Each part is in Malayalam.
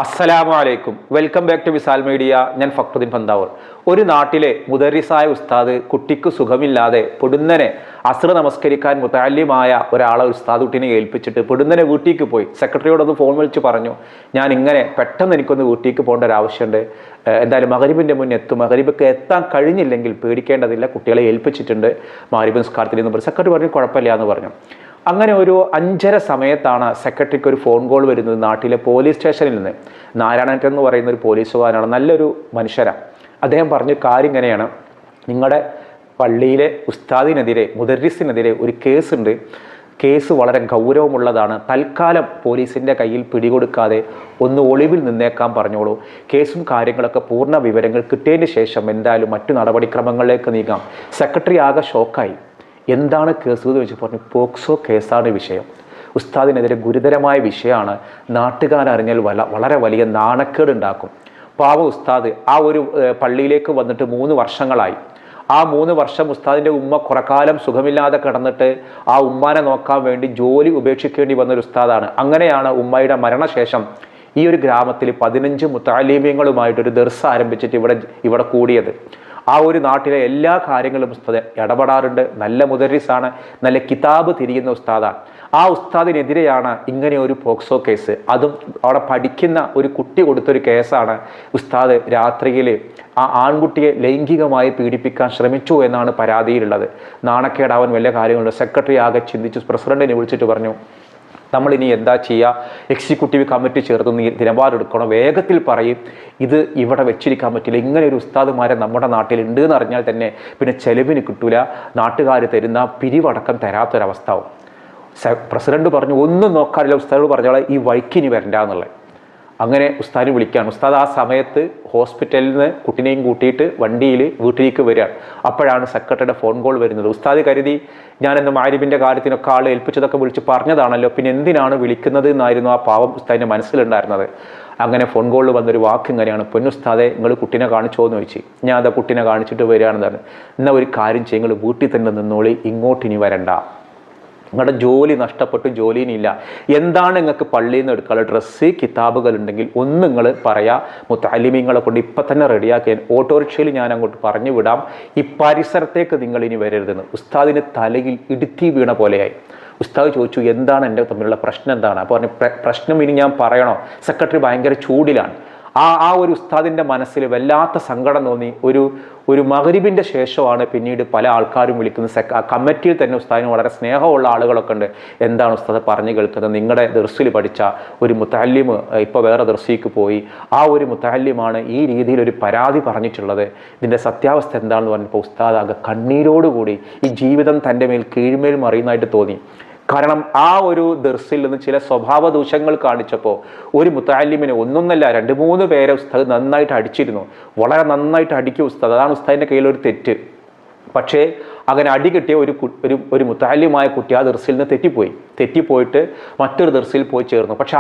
അസ്സലാമു അലൈക്കും. Welcome back to Visal media. ഞാൻ ഫക്രുദ്ദീൻ പന്താവൂർ. ഒരു നാട്ടിലെ മുദരിസായ ഉസ്താദ് കുട്ടിക്ക് സുഖമില്ലാതെ പൊടുന്നനെ അസ്ർ നമസ്കരിക്കാൻ മുതഅല്ലിമായ ഒരാളെ ഉസ്താദ് കുട്ടീനെ ഏൽപ്പിച്ചിട്ട് പൊടുന്നനെ വീട്ടിലേക്ക് പോയി. സെക്രട്ടറിയോടൊന്ന് ഫോൺ വിളിച്ച് പറഞ്ഞു, ഞാൻ ഇങ്ങനെ പെട്ടെന്ന് എനിക്കൊന്ന് വീട്ടിലേക്ക് പോകേണ്ട ഒരു ആവശ്യമുണ്ട്, എന്തായാലും മഗ്‌രിബിൻ്റെ മുന്നേ എത്തും, മഗ്‌രിബിക്ക് എത്താൻ കഴിഞ്ഞില്ലെങ്കിൽ പേടിക്കേണ്ടതില്ല, കുട്ടികളെ ഏൽപ്പിച്ചിട്ടുണ്ട് മഗ്‌രിബ് നിസ്കാരത്തിൽ എന്ന് പറഞ്ഞു. സെക്രട്ടറി പറഞ്ഞു കുഴപ്പമില്ല എന്ന് പറഞ്ഞു. അങ്ങനെ ഒരു 5:30 സമയത്താണ് സെക്രട്ടറിക്ക് ഒരു ഫോൺ കോൾ വരുന്നത് നാട്ടിലെ പോലീസ് സ്റ്റേഷനിൽ നിന്ന്. നാരായണൻ എന്ന് പറയുന്ന ഒരു പോലീസുകാരനാണ്, നല്ലൊരു മനുഷ്യരാണ്. അദ്ദേഹം പറഞ്ഞ കാര്യം ഇങ്ങനെയാണ്: നിങ്ങളുടെ പള്ളിയിലെ ഉസ്താദിനെതിരെ, മുദർരിസിനെതിരെ ഒരു കേസുണ്ട്, കേസ് വളരെ ഗൗരവമുള്ളതാണ്, തൽക്കാലം പോലീസിൻ്റെ കയ്യിൽ പിടികൊടുക്കാതെ ഒന്ന് ഒളിവിൽ നിന്നേക്കാൻ പറഞ്ഞോളൂ, കേസും കാര്യങ്ങളൊക്കെ പൂർണ്ണ വിവരങ്ങൾ കിട്ടിയതിന് ശേഷം എന്തായാലും മറ്റു നടപടിക്രമങ്ങളിലേക്ക് നീങ്ങാം. സെക്രട്ടറി ആകെ ഷോക്കായി. എന്താണ് കേസ് എന്ന് വെച്ച് പറഞ്ഞു. പോക്സോ കേസാണ് വിഷയം. ഉസ്താദിനെതിരെ ഗുരുതരമായ വിഷയമാണ്, നാട്ടുകാരറിഞ്ഞാൽ വളരെ വലിയ നാണക്കേട് ഉണ്ടാക്കും. പാവ ഉസ്താദ് ആ ഒരു പള്ളിയിലേക്ക് വന്നിട്ട് 3 വർഷങ്ങളായി. ആ 3 വർഷം ഉസ്താദിൻ്റെ ഉമ്മ കുറക്കാലം സുഖമില്ലാതെ കിടന്നിട്ട് ആ ഉമ്മാനെ നോക്കാൻ വേണ്ടി ജോലി ഉപേക്ഷിക്കേണ്ടി വന്നൊരു ഉസ്താദാണ്. അങ്ങനെയാണ് ഉമ്മയുടെ മരണശേഷം ഈ ഒരു ഗ്രാമത്തിൽ 15 മുതഅല്ലിമീങ്ങളുമായിട്ടൊരു ദർസ് ആരംഭിച്ചിട്ട് ഇവിടെ കൂടിയത്. ആ ഒരു നാട്ടിലെ എല്ലാ കാര്യങ്ങളും ഉസ്താദ് ഇടപെടാറുണ്ട്. നല്ല മുദരിസാണ്, നല്ല കിതാബ് തിരിയുന്ന ഉസ്താദാണ്. ആ ഉസ്താദിനെതിരെയാണ് ഇങ്ങനെ ഒരു പോക്സോ കേസ്. അതും അവിടെ പഠിക്കുന്ന ഒരു കുട്ടി കൊടുത്തൊരു കേസാണ്. ഉസ്താദ് രാത്രിയിൽ ആ ആൺകുട്ടിയെ ലൈംഗികമായി പീഡിപ്പിക്കാൻ ശ്രമിച്ചു എന്നാണ് പരാതിയിലുള്ളത്. നാണക്കേടാവാൻ വലിയ കാര്യങ്ങളുണ്ട്. സെക്രട്ടറി ആകെ ചിന്തിച്ചു പ്രസിഡന്റിനെ വിളിച്ചിട്ട് പറഞ്ഞു, നമ്മളിനി എന്താ ചെയ്യുക, എക്സിക്യൂട്ടീവ് കമ്മിറ്റി ചേർത്ത് നിലപാടെടുക്കണം, വേഗത്തിൽ പറയും, ഇത് ഇവിടെ വെച്ചിരിക്കാൻ പറ്റില്ല, ഇങ്ങനെ ഒരു ഉസ്താദുമാരെ നമ്മുടെ നാട്ടിൽ ഉണ്ട് എന്ന് അറിഞ്ഞാൽ തന്നെ പിന്നെ ചെലവിന് കിട്ടൂല, നാട്ടുകാർ തരുന്ന പിരിവടക്കം തരാത്തൊരവസ്ഥാവും. പ്രസിഡന്റ് പറഞ്ഞു, ഒന്നും നോക്കാറില്ല, ഉസ്താദോട് പറഞ്ഞാൽ ഈ വഴിക്കിനി വരണ്ട എന്നുള്ളത്. അങ്ങനെ ഉസ്താദിനെ വിളിക്കുകയാണ്. ഉസ്താദ് ആ സമയത്ത് ഹോസ്പിറ്റലിൽ നിന്ന് കുട്ടിനെയും കൂട്ടിയിട്ട് വണ്ടിയിൽ വീട്ടിലേക്ക് വരികയാണ്. അപ്പോഴാണ് സെക്രട്ടറിയുടെ ഫോൺ കോൾ വരുന്നത്. ഉസ്താദ് കരുതി ഞാനെന്ന് മഗ്‌രിബിൻ്റെ കാര്യത്തിനൊക്കെ ആൾ ഏൽപ്പിച്ചതൊക്കെ വിളിച്ച് പറഞ്ഞതാണല്ലോ, പിന്നെ എന്തിനാണ് വിളിക്കുന്നത് എന്നായിരുന്നു ആ പാവം ഉസ്താദിൻ്റെ മനസ്സിലുണ്ടായിരുന്നത്. അങ്ങനെ ഫോൺ കോളിൽ വന്നൊരു വാക്ക് ഇങ്ങനെയാണ്: പൊന്നുസ്താദെ, നിങ്ങൾ കുട്ടീനെ കാണിച്ചോ എന്ന് ചോദിച്ചു. ഞാൻ അത് കുട്ടീനെ കാണിച്ചിട്ട് വരികയാണെന്ന് പറഞ്ഞു. എന്നാൽ ഒരു കാര്യം ചെയ്യും, നിങ്ങൾ വീട്ടിൽ തന്നെ നിന്നോളി, ഇങ്ങോട്ടിനി വരണ്ട, നിങ്ങളുടെ ജോലി നഷ്ടപ്പെട്ടു, ജോലിനില്ല, എന്താണ് നിങ്ങൾക്ക് പള്ളിയിൽ നിന്ന് എടുക്കാനുള്ള ഡ്രസ്സ്, കിതാബുകൾ ഉണ്ടെങ്കിൽ ഒന്ന് നിങ്ങൾ പറയാ, മുതഅല്ലിമീങ്ങളെ കൊണ്ട് ഇപ്പം തന്നെ റെഡിയാക്കിയാൽ ഓട്ടോറിക്ഷയിൽ ഞാൻ അങ്ങോട്ട് പറഞ്ഞു വിടാം, ഈ പരിസരത്തേക്ക് നിങ്ങൾ ഇനി വരരുതെന്ന്. ഉസ്താദിന് തലയിൽ ഇടുത്തി വീണ പോലെയായി. ഉസ്താദ് ചോദിച്ചു, എന്താണ് എൻ്റെ തമ്മിലുള്ള പ്രശ്നം എന്താണ്? അപ്പോൾ പറഞ്ഞു, പ്രശ്നം ഇനി ഞാൻ പറയണോ? സെക്രട്ടറി ഭയങ്കര ചൂടിലാണ്. ആ ഒരു ഉസ്താദിൻ്റെ മനസ്സിൽ വല്ലാത്ത സങ്കടം തോന്നി. ഒരു മഗ്‌രിബിൻ്റെ ശേഷമാണ് പിന്നീട് പല ആൾക്കാരും വിളിക്കുന്നത്. കമ്മിറ്റിയിൽ തന്നെ ഉസ്താദിന് വളരെ സ്നേഹമുള്ള ആളുകളൊക്കെ ഉണ്ട്. എന്താണ് ഉസ്താദ് പറഞ്ഞു കേൾക്കുന്നത്? നിങ്ങളുടെ ദർസിൽ പഠിച്ച ഒരു മുതഅല്ലിം ഇപ്പോൾ വേറെ ദർസിലേക്ക് പോയി, ആ ഒരു മുതഅല്ലിമാണ് ഈ രീതിയിലൊരു പരാതി പറഞ്ഞിട്ടുള്ളത്, ഇതിൻ്റെ സത്യാവസ്ഥ എന്താണെന്ന് പറഞ്ഞപ്പോൾ ഉസ്താദ് ആകെ കണ്ണീരോടുകൂടി ഈ ജീവിതം തൻ്റെ മേൽ കീഴ്മേൽ മറിയുന്നതായിട്ട് തോന്നി. കാരണം ആ ഒരു ദർസിൽ നിന്ന് ചില സ്വഭാവ ദൂഷ്യങ്ങൾ കാണിച്ചപ്പോൾ ഒരു മുതഅല്ലിമിനെ ഒന്നൊന്നല്ല 2-3 പേരെ ഉസ്താദ് നന്നായിട്ട് അടിച്ചിരുന്നു. വളരെ നന്നായിട്ട് അടിക്കും ഉസ്താദ്. അതാണ് ഉസ്താദിൻ്റെ കയ്യിലൊരു തെറ്റ്. പക്ഷേ അങ്ങനെ അടി കിട്ടിയ ഒരു മുതഅല്ലിമായ കുട്ടി ആ ദർസിൽ നിന്ന് തെറ്റിപ്പോയിട്ട് മറ്റൊരു ദർസിൽ പോയി ചേർന്നു. പക്ഷെ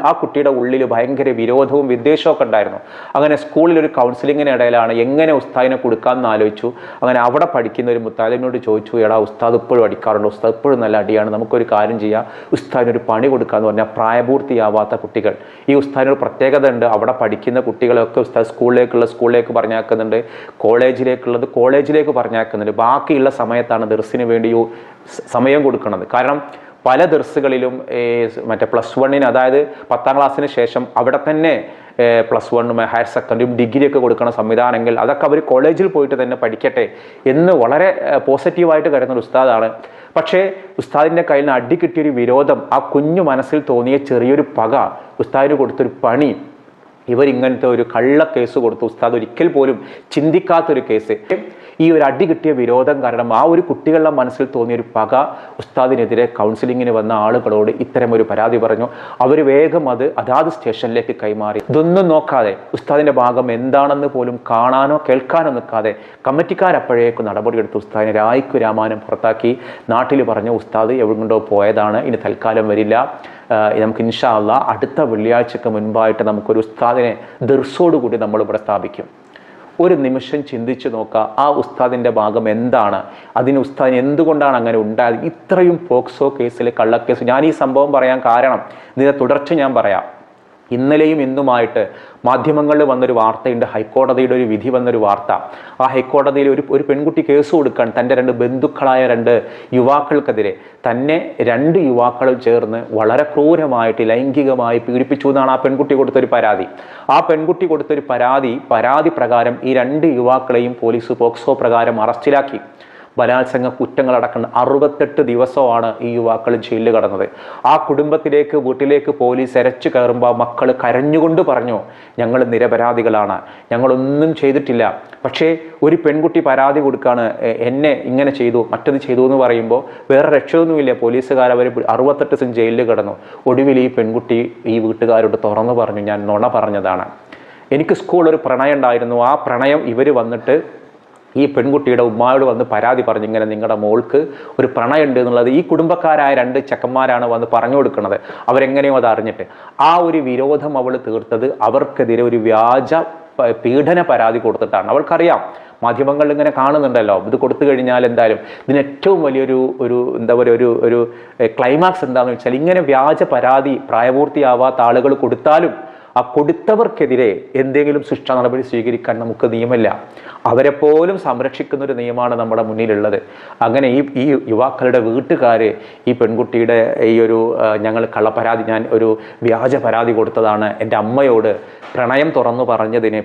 ആ കുട്ടിയുടെ ഉള്ളിൽ ഭയങ്കര വിരോധവും വിദ്വേഷമൊക്കെ ഉണ്ടായിരുന്നു. അങ്ങനെ സ്കൂളിലൊരു കൗൺസിലിങ്ങിനിടയിലാണ് എങ്ങനെ ഉസ്താദിനെ കൊടുക്കാമെന്ന് ആലോചിച്ചു. അങ്ങനെ അവിടെ പഠിക്കുന്ന ഒരു മുതഅല്ലിമിനോട് ചോദിച്ചു, എടാ ഉസ്താദ് ഇപ്പോഴും അടിക്കാറുണ്ട്, ഉസ്താദ് ഇപ്പോഴും നല്ല അടിയാണ്, നമുക്കൊരു കാര്യം ചെയ്യാം, ഉസ്താദിനൊരു പണി കൊടുക്കാമെന്ന് പറഞ്ഞാൽ പ്രായപൂർത്തിയാവാത്ത കുട്ടികൾ, ഈ ഉസ്താദിനൊരു പ്രത്യേകത ഉണ്ട്, അവിടെ പഠിക്കുന്ന കുട്ടികളൊക്കെ ഉസ്താദ് സ്കൂളിലേക്ക് പറഞ്ഞാക്കുന്നുണ്ട്, കോളേജിലേക്ക് പറഞ്ഞാക്കുന്നുണ്ട്, ബാക്കിയുള്ള സമയത്താണ് ദർസിന് വേണ്ടി സമയം കൊടുക്കുന്നത്. കാരണം പല ദർസുകളിലും മറ്റേ +1 അതായത് 10ാം ക്ലാസ്സിന് ശേഷം അവിടെ തന്നെ +1 ഹയർ സെക്കൻഡറിയും ഡിഗ്രിയൊക്കെ കൊടുക്കുന്ന സംവിധാനമെങ്കിൽ അതൊക്കെ അവർ കോളേജിൽ പോയിട്ട് തന്നെ പഠിക്കട്ടെ എന്ന് വളരെ പോസിറ്റീവായിട്ട് കരുതുന്ന ഉസ്താദാണ്. പക്ഷേ ഉസ്താദിൻ്റെ കയ്യിൽ നിന്ന് അടി കിട്ടിയൊരു വിരോധം, ആ കുഞ്ഞു മനസ്സിൽ തോന്നിയ ചെറിയൊരു പക, ഉസ്താദിന് കൊടുത്തൊരു പണി, ഇവരിങ്ങനത്തെ ഒരു കള്ള കേസ് കൊടുത്തു. ഉസ്താദ് ഒരിക്കൽ പോലും ചിന്തിക്കാത്തൊരു കേസ്. ഈ ഒരു അടി കിട്ടിയ വിരോധം കാരണം ആ ഒരു കുട്ടികളുടെ മനസ്സിൽ തോന്നിയൊരു പക ഉസ്താദിനെതിരെ കൗൺസിലിങ്ങിന് വന്ന ആളുകളോട് ഇത്തരമൊരു പരാതി പറഞ്ഞു. അവർ വേഗം അതാത് സ്റ്റേഷനിലേക്ക് കൈമാറി. ഇതൊന്നും നോക്കാതെ, ഉസ്താദിൻ്റെ ഭാഗം എന്താണെന്ന് പോലും കാണാനോ കേൾക്കാനോ നിൽക്കാതെ കമ്മിറ്റിക്കാരപ്പോഴേക്കും നടപടിയെടുത്ത് ഉസ്താദിനെ രാമാനം പുറത്താക്കി. നാട്ടിൽ പറഞ്ഞു, ഉസ്താദ് എവിടെയുണ്ടോ പോയതാണ്, ഇനി തൽക്കാലം വരില്ല, നമുക്ക് ഇൻഷാ അല്ലാഹ് അടുത്ത വെള്ളിയാഴ്ചക്ക് മുൻപായിട്ട് നമുക്കൊരു ഉസ്താദിനെ ദർസോടുകൂടി നമ്മളിവിടെ സ്ഥാപിക്കും. ഒരു നിമിഷം ചിന്തിച്ചു നോക്കുക, ആ ഉസ്താദിൻ്റെ ഭാഗം എന്താണ്, അതിന് ഉസ്താദിന് എന്തുകൊണ്ടാണ് അങ്ങനെ ഉണ്ടായത്? ഇത്രയും പോക്സോ കേസിൽ, കള്ളക്കേസ്. ഞാൻ ഈ സംഭവം പറയാൻ കാരണം ഇതിൻ്റെ തുടർച്ച ഞാൻ പറയാം. ഇന്നലെയും ഇന്നുമായിട്ട് മാധ്യമങ്ങളിൽ വന്നൊരു വാർത്തയുണ്ട്, ഹൈക്കോടതിയുടെ ഒരു വിധി വന്നൊരു വാർത്ത. ആ ഹൈക്കോടതിയിൽ ഒരു പെൺകുട്ടി കേസ് കൊടുക്കാൻ തൻ്റെ 2 ബന്ധുക്കളായ 2 യുവാക്കൾക്കെതിരെ തന്നെ 2 യുവാക്കളും ചേർന്ന് വളരെ ക്രൂരമായിട്ട് ലൈംഗികമായി പീഡിപ്പിച്ചു എന്നാണ് ആ പെൺകുട്ടി കൊടുത്തൊരു പരാതി. ആ പെൺകുട്ടി കൊടുത്തൊരു പരാതി പ്രകാരം ഈ 2 യുവാക്കളെയും പോലീസ് പോക്സോ പ്രകാരം അറസ്റ്റിലാക്കി. ബലാത്സംഗ കുറ്റങ്ങളടക്കം 68 ദിവസമാണ് ഈ യുവാക്കൾ ജയിലിൽ കടന്നത്. ആ കുടുംബത്തിലേക്ക് വീട്ടിലേക്ക് പോലീസ് എരച്ചു കയറുമ്പോൾ മക്കൾ കരഞ്ഞുകൊണ്ട് പറഞ്ഞു, ഞങ്ങൾ നിരപരാധികളാണ്, ഞങ്ങളൊന്നും ചെയ്തിട്ടില്ല. പക്ഷേ ഒരു പെൺകുട്ടി പരാതി കൊടുക്കാണ്, എന്നെ ഇങ്ങനെ ചെയ്തു മറ്റത് ചെയ്തു എന്ന് പറയുമ്പോൾ വേറെ രക്ഷയൊന്നുമില്ല. പോലീസുകാർ അവർ 68 ദിവസം ജയിലിൽ കിടന്നു. ഒടുവിൽ ഈ പെൺകുട്ടി ഈ വീട്ടുകാരോട് തുറന്നു പറഞ്ഞു, ഞാൻ നുണ പറഞ്ഞതാണ്, എനിക്ക് സ്കൂളിൽ ഒരു പ്രണയം ഉണ്ടായിരുന്നു, ആ പ്രണയം ഇവർ വന്നിട്ട് ഈ പെൺകുട്ടിയുടെ ഉമ്മായോട് വന്ന് പരാതി പറഞ്ഞു, ഇങ്ങനെ നിങ്ങളുടെ മോൾക്ക് ഒരു പ്രണയം ഉണ്ട് എന്നുള്ളത് ഈ കുടുംബക്കാരായ 2 ചെക്കന്മാരാണ് വന്ന് പറഞ്ഞു കൊടുക്കുന്നത്. അവരെങ്ങനെയോ അത് അറിഞ്ഞിട്ട് ആ ഒരു വിരോധം അവൾ തീർത്തത് അവർക്കെതിരെ ഒരു വ്യാജ പീഡന പരാതി കൊടുത്തിട്ടാണ്. അവൾക്കറിയാം, മാധ്യമങ്ങളിൽ ഇങ്ങനെ കാണുന്നുണ്ടല്ലോ, ഇത് കൊടുത്തു കഴിഞ്ഞാൽ എന്തായാലും ഇതിന് ഏറ്റവും വലിയൊരു എന്താ പറയുക ഒരു ക്ലൈമാക്സ് എന്താണെന്ന് വെച്ചാൽ, ഇങ്ങനെ വ്യാജ പരാതി പ്രായപൂർത്തിയാവാത്ത ആളുകൾ കൊടുത്താലും ആ കൊടുത്തവർക്കെതിരെ എന്തെങ്കിലും ശിക്ഷാ നടപടി സ്വീകരിക്കാൻ നമുക്ക് നിയമമില്ല. അവരെപ്പോലും സംരക്ഷിക്കുന്ന ഒരു നിയമമാണ് നമ്മുടെ മുന്നിലുള്ളത്. അങ്ങനെ ഈ യുവാക്കളുടെ വീട്ടുകാർ ഈ പെൺകുട്ടിയുടെ ഈ ഒരു ഞാൻ ഒരു വ്യാജ പരാതി കൊടുത്തതാണ്, എൻ്റെ അമ്മയോട് പ്രണയം തുറന്നു പറഞ്ഞതിന്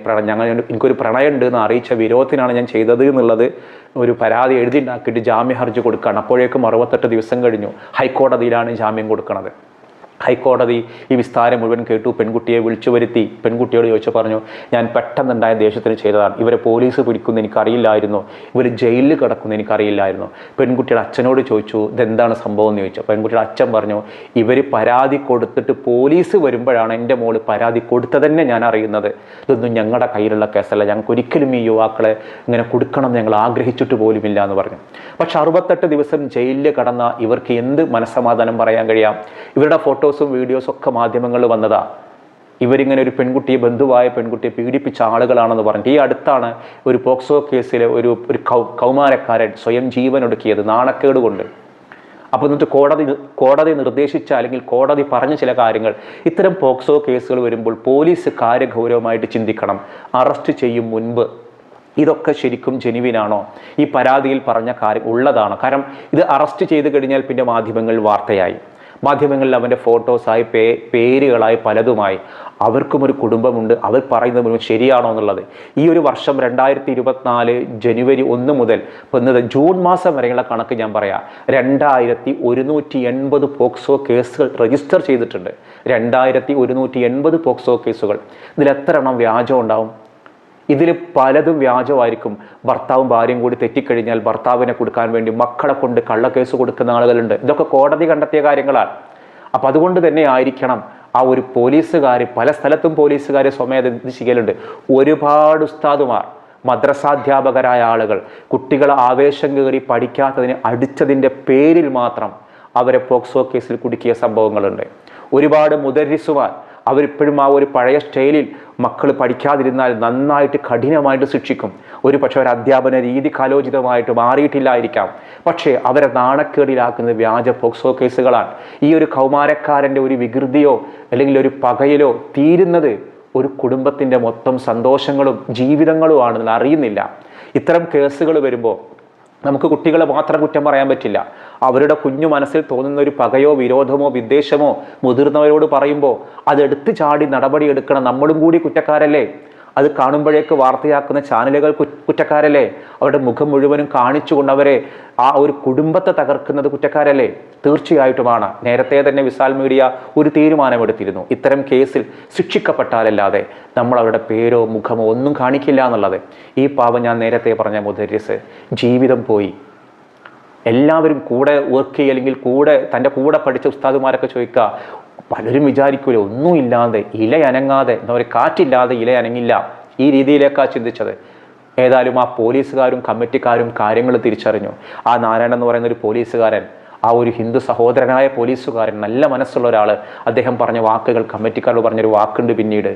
എനിക്കൊരു പ്രണയം ഉണ്ട് എന്ന് അറിയിച്ച വിരോധത്തിനാണ് ഞാൻ ചെയ്തത് എന്നുള്ളത് ഒരു പരാതി എഴുതി ഉണ്ടാക്കിയിട്ട് ജാമ്യ ഹർജി കൊടുക്കുകയാണ്. അപ്പോഴേക്കും 68 ദിവസം കഴിഞ്ഞു. ഹൈക്കോടതിയിലാണ് ജാമ്യം കൊടുക്കുന്നത്. ഹൈക്കോടതി ഈ വിസ്താരം മുഴുവൻ കേട്ടു. പെൺകുട്ടിയെ വിളിച്ചു വരുത്തി പെൺകുട്ടിയോട് ചോദിച്ചു പറഞ്ഞു, ഞാൻ പെട്ടെന്നുണ്ടായ ദേഷ്യത്തിന് ചെയ്തതാണ്, ഇവരെ പോലീസ് പിടിക്കുന്ന എനിക്കറിയില്ലായിരുന്നു, ഇവർ ജയിലിൽ കിടക്കുന്ന എനിക്കറിയില്ലായിരുന്നു. പെൺകുട്ടിയുടെ അച്ഛനോട് ചോദിച്ചു, ഇതെന്താണ് സംഭവം എന്ന് ചോദിച്ചു. പെൺകുട്ടിയുടെ അച്ഛൻ പറഞ്ഞു, ഇവർ പരാതി കൊടുത്തിട്ട് പോലീസ് വരുമ്പോഴാണ് എൻ്റെ മോള് പരാതി കൊടുത്തതന്നെ ഞാൻ അറിയുന്നത്, ഇതൊന്നും ഞങ്ങളുടെ കയ്യിലുള്ള കേസല്ല, ഞങ്ങൾക്ക് ഒരിക്കലും ഈ യുവാക്കളെ ഇങ്ങനെ കൊടുക്കണം ഞങ്ങൾ ആഗ്രഹിച്ചിട്ട് പോലുമില്ല എന്ന് പറഞ്ഞു. പക്ഷെ 68 ദിവസം ജയിലിൽ കടന്ന ഇവർക്ക് എന്ത് മനസ്സമാധാനം പറയാൻ കഴിയാം? ഇവരുടെ ഫോട്ടോസും വീഡിയോസും ഒക്കെ മാധ്യമങ്ങളിൽ വന്നതാ. ഇവരിങ്ങനെ ഒരു പെൺകുട്ടിയെ, ബന്ധുവായ പെൺകുട്ടിയെ പീഡിപ്പിച്ച ആളുകളാണെന്ന് പറഞ്ഞിട്ട് ഈ അടുത്താണ് ഒരു പോക്സോ കേസിലെ ഒരു കൗമാരക്കാരൻ സ്വയം ജീവൻ ഒടുക്കിയത് നാണക്കേട് കൊണ്ട്. അപ്പോൾ എന്നിട്ട് കോടതി നിർദ്ദേശിച്ച അല്ലെങ്കിൽ കോടതി പറഞ്ഞ ചില കാര്യങ്ങൾ, ഇത്തരം പോക്സോ കേസുകൾ വരുമ്പോൾ പോലീസ് കാര്യഗൗരവമായിട്ട് ചിന്തിക്കണം. അറസ്റ്റ് ചെയ്യും മുൻപ് ഇതൊക്കെ ശരിക്കും ജെനുവിനാണോ, ഈ പരാതിയിൽ പറഞ്ഞ കാര്യം ഉള്ളതാണോ? കാരണം ഇത് അറസ്റ്റ് ചെയ്ത് കഴിഞ്ഞാൽ പിന്നെ മാധ്യമങ്ങളിൽ വാർത്തയായി, മാധ്യമങ്ങളിൽ അവൻ്റെ ഫോട്ടോസായി പേരുകളായി പലതുമായി. അവർക്കും ഒരു കുടുംബമുണ്ട്, അവർ പറയുന്നത് മുഴുവൻ ശരിയാണോ എന്നുള്ളത്. ഈ ഒരു വർഷം 2024 ജനുവരി 1 മുതൽ ഇന്നത് ജൂൺ മാസം വരെയുള്ള കണക്ക് ഞാൻ പറയാം. 2180 പോക്സോ കേസുകൾ രജിസ്റ്റർ ചെയ്തിട്ടുണ്ട്. 2180 പോക്സോ കേസുകൾ. ഇതിൽ എത്ര എണ്ണം വ്യാജം ഉണ്ടാവും? ഇതിൽ പലതും വ്യാജമായിരിക്കും. ഭർത്താവും ഭാര്യയും കൂടി തെറ്റിക്കഴിഞ്ഞാൽ ഭർത്താവിനെ കൊടുക്കാൻ വേണ്ടി മക്കളെ കൊണ്ട് കള്ളക്കേസ് കൊടുക്കുന്ന ആളുകളുണ്ട്. ഇതൊക്കെ കോടതി കണ്ടെത്തിയ കാര്യങ്ങളാണ്. അപ്പം അതുകൊണ്ട് തന്നെ ആയിരിക്കണം ആ ഒരു പോലീസുകാർ, പല സ്ഥലത്തും പോലീസുകാർ സ്വമേധ ചെയ്യലുണ്ട്. ഒരുപാട് ഉസ്താദുമാർ, മദ്രസാധ്യാപകരായ ആളുകൾ കുട്ടികളെ ആവേശം കയറി പഠിക്കാത്തതിന് അടിച്ചതിൻ്റെ പേരിൽ മാത്രം അവരെ പോക്സോ കേസിൽ കുടുക്കിയ സംഭവങ്ങളുണ്ട്. ഒരുപാട് മുദരിസുമാർ അവരിപ്പോഴും ആ ഒരു പഴയ സ്റ്റൈലിൽ മക്കൾ പഠിക്കാതിരുന്നാൽ നന്നായിട്ട് കഠിനമായിട്ട് ശിക്ഷിക്കും. ഒരു പക്ഷേ ഒരു അധ്യാപന രീതി കാലോചിതമായിട്ട് മാറിയിട്ടില്ലായിരിക്കാം. പക്ഷേ അവരെ നാണക്കേടിലാക്കുന്നത് വ്യാജ പോക്സോ കേസുകളാണ്. ഈ ഒരു കൗമാരക്കാരൻ്റെ ഒരു വികൃതിയോ അല്ലെങ്കിൽ ഒരു പകയിലോ തീരുന്നത് ഒരു കുടുംബത്തിൻ്റെ മൊത്തം സന്തോഷങ്ങളും ജീവിതങ്ങളും ആണെന്ന് അറിയുന്നില്ല. ഇത്തരം കേസുകൾ വരുമ്പോൾ നമുക്ക് കുട്ടികളെ മാത്രം കുറ്റം പറയാൻ പറ്റില്ല. അവരുടെ കുഞ്ഞു മനസ്സിൽ തോന്നുന്ന ഒരു പകയോ വിരോധമോ വിദ്വേഷമോ മുതിർന്നവരോട് പറയുമ്പോൾ അതെടുത്ത് ചാടി നടപടിയെടുക്കണം. നമ്മളും കൂടി കുറ്റക്കാരല്ലേ? അത് കാണുമ്പോഴേക്ക് വാർത്തയാക്കുന്ന ചാനലുകൾ കുറ്റക്കാരല്ലേ? അവരുടെ മുഖം മുഴുവനും കാണിച്ചുകൊണ്ട് അവരെ ആ ഒരു കുടുംബത്തെ തകർക്കുന്നത് കുറ്റക്കാരല്ലേ? തീർച്ചയായിട്ടുമാണ്. നേരത്തെ തന്നെ വിസാൽ മീഡിയ ഒരു തീരുമാനമെടുത്തിരുന്നു, ഇത്തരം കേസിൽ ശിക്ഷിക്കപ്പെട്ടാലല്ലാതെ നമ്മൾ അവരുടെ പേരോ മുഖമോ ഒന്നും കാണിക്കില്ല എന്നുള്ളത്. ഈ പാവം ഞാൻ നേരത്തെ പറഞ്ഞ മുദരിസ് ജീവിതം പോയി. എല്ലാവരും കൂടെ വർക്ക് ചെയ്യുക അല്ലെങ്കിൽ തൻ്റെ കൂടെ പഠിച്ച ഉസ്താദുമാരൊക്കെ ചോദിക്കുക, പലരും വിചാരിക്കൂല ഒന്നുമില്ലാതെ ഇല അനങ്ങാതെ, എന്താ പറയുക, കാറ്റില്ലാതെ ഇല അനങ്ങില്ല, ഈ രീതിയിലേക്കാണ് ചിന്തിച്ചത്. ഏതായാലും ആ പോലീസുകാരും കമ്മിറ്റിക്കാരും കാര്യങ്ങൾ തിരിച്ചറിഞ്ഞു. ആ നാരായണൻ എന്ന് പറയുന്ന ഒരു പോലീസുകാരൻ, ആ ഒരു ഹിന്ദു സഹോദരനായ പോലീസുകാരൻ, നല്ല മനസ്സുള്ള ഒരാൾ, അദ്ദേഹം പറഞ്ഞ വാക്കുകൾ, കമ്മിറ്റിക്കാരോട് പറഞ്ഞൊരു വാക്കുണ്ട് പിന്നീട്,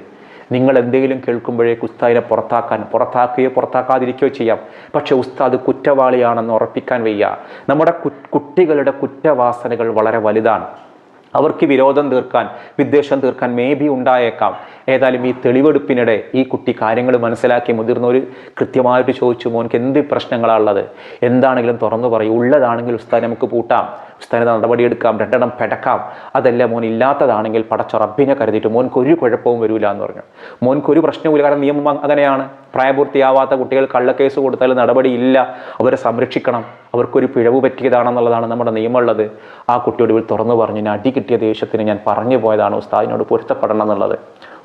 നിങ്ങൾ എന്തെങ്കിലും കേൾക്കുമ്പോഴേക്ക് ഉസ്താദിനെ പുറത്താക്കുകയോ പുറത്താക്കാതിരിക്കുകയോ ചെയ്യാം, പക്ഷെ ഉസ്താദ് കുറ്റവാളിയാണെന്ന് ഉറപ്പിക്കാൻ വയ്യ. നമ്മുടെ കുട്ടികളുടെ കുറ്റവാസനകൾ വളരെ വലുതാണ്. അവർക്ക് വിരോധം തീർക്കാൻ, വിദ്വേഷം തീർക്കാൻ ഉണ്ടായേക്കാം. ഏതായാലും ഈ തെളിവെടുപ്പിനിടെ ഈ കുട്ടി കാര്യങ്ങൾ മനസ്സിലാക്കി മുതിർന്നവർ കൃത്യമായിട്ട് ചോദിച്ചു, മോനക്ക് എന്ത് പ്രശ്നങ്ങളാണുള്ളത്, എന്താണെങ്കിലും തുറന്നു പറയും, ഉള്ളതാണെങ്കിൽ ഉസ്താദ് നമുക്ക് പൂട്ടാം, ഉസ്താദിന് നടപടിയെടുക്കാം, രണ്ടെണ്ണം പെടക്കാം, അതല്ല മോൻ ഇല്ലാത്തതാണെങ്കിൽ പടച്ച റബ്ബിനെ കരുതിയിട്ട് മോൻക്ക് ഒരു കുഴപ്പവും വരില്ല എന്ന് പറഞ്ഞു. മോൻക്ക് ഒരു പ്രശ്നവുമില്ല, കാരണം നിയമം അങ്ങനെയാണ്. പ്രായപൂർത്തിയാവാത്ത കുട്ടികൾ കള്ളക്കേസ് കൊടുത്താൽ നടപടിയില്ല, അവരെ സംരക്ഷിക്കണം, അവർക്കൊരു പിഴവ് പറ്റിയതാണെന്നുള്ളതാണ് നമ്മുടെ നിയമമുള്ളത്. ആ കുട്ടിയോട് ഇവൾ തുറന്നു പറഞ്ഞു, ഞാൻ അടി കിട്ടിയ ദേഷ്യത്തിന് ഞാൻ പറഞ്ഞു പോയതാണ്, ഉസ്താദിനോട് പൊരുത്തപ്പെടണം എന്നുള്ളത്.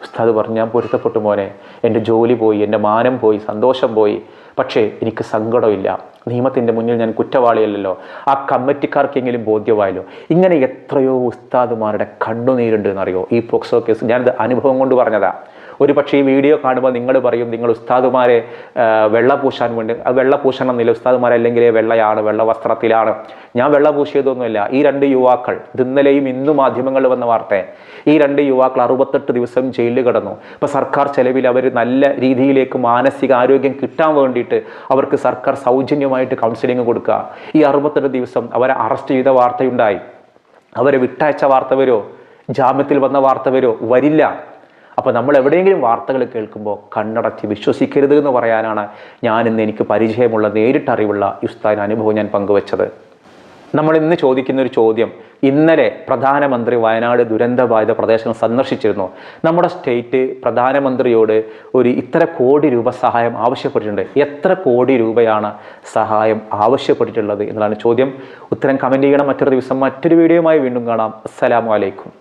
ഉസ്താദ് പറഞ്ഞു, ഞാൻ പൊരുത്തപ്പെട്ടു മോനെ, എൻ്റെ ജോലി പോയി, എൻ്റെ മാനം പോയി, സന്തോഷം പോയി, പക്ഷേ എനിക്ക് സങ്കടമില്ല, നിയമത്തിൻ്റെ മുന്നിൽ ഞാൻ കുറ്റവാളിയല്ലല്ലോ, ആ കമ്മിറ്റിക്കാർക്കെങ്കിലും ബോധ്യമായല്ലോ. ഇങ്ങനെ എത്രയോ ഉസ്താദുമാരുടെ കണ്ണുനീരുണ്ട് എന്നറിയോ ഈ പോക്സോ കേസ്. ഞാനിത് അനുഭവം കൊണ്ട് പറഞ്ഞതാ. ഒരു പക്ഷേ ഈ വീഡിയോ കാണുമ്പോൾ നിങ്ങൾ പറയും, നിങ്ങൾ ഉസ്താദുമാരെ വെള്ള പൂശാൻ വേണ്ടി, വെള്ള പൂശണമെന്നില്ല, ഉസ്താദുമാരെ അല്ലെങ്കിൽ വെള്ളയാണ്, വെള്ള വസ്ത്രത്തിലാണ്. ഞാൻ വെള്ള പൂശിയതൊന്നുമില്ല. ഈ രണ്ട് യുവാക്കൾ, ഇത് ഇന്നലെയും ഇന്നും മാധ്യമങ്ങളിൽ വന്ന വാർത്ത, ഈ രണ്ട് യുവാക്കൾ 68 ദിവസം ജയിലിൽ കിടന്നു. ഇപ്പോൾ സർക്കാർ ചെലവിൽ അവർ നല്ല രീതിയിലേക്ക് മാനസിക ആരോഗ്യം കിട്ടാൻ വേണ്ടിയിട്ട് അവർക്ക് സർക്കാർ സൗജന്യമായിട്ട് കൗൺസിലിംഗ് കൊടുക്കുക. ഈ 68 ദിവസം അവരെ അറസ്റ്റ് ചെയ്ത വാർത്തയുണ്ടായി. അവരെ വിട്ടയച്ച വാർത്ത വരുമോ? ജാമ്യത്തിൽ വന്ന വാർത്ത വരുമോ? വരില്ല. അപ്പോൾ നമ്മൾ എവിടെയെങ്കിലും വാർത്തകൾ കേൾക്കുമ്പോൾ കണ്ണടച്ച് വിശ്വസിക്കരുത് എന്ന് പറയാനാണ് ഞാനിന്ന് എനിക്ക് പരിചയമുള്ള, നേരിട്ടറിവുള്ള ഉസ്താദിന്റെ അനുഭവം ഞാൻ പങ്കുവച്ചത്. നമ്മൾ ഇന്ന് ചോദിക്കുന്ന ഒരു ചോദ്യം, ഇന്നലെ പ്രധാനമന്ത്രി വയനാട് ദുരന്തബാധിത പ്രദേശങ്ങൾ സന്ദർശിച്ചിരുന്നു. നമ്മുടെ സ്റ്റേറ്റ് പ്രധാനമന്ത്രിയോട് ഇത്ര കോടി രൂപ സഹായം ആവശ്യപ്പെട്ടിട്ടുണ്ട്. എത്ര കോടി രൂപയാണ് സഹായം ആവശ്യപ്പെട്ടിട്ടുള്ളത് എന്നതാണ് ചോദ്യം. ഉത്തരം കമൻറ്റ് ചെയ്യണം. മറ്റൊരു ദിവസം മറ്റൊരു വീഡിയോയുമായി വീണ്ടും കാണാം. അസ്സലാമു അലൈക്കും.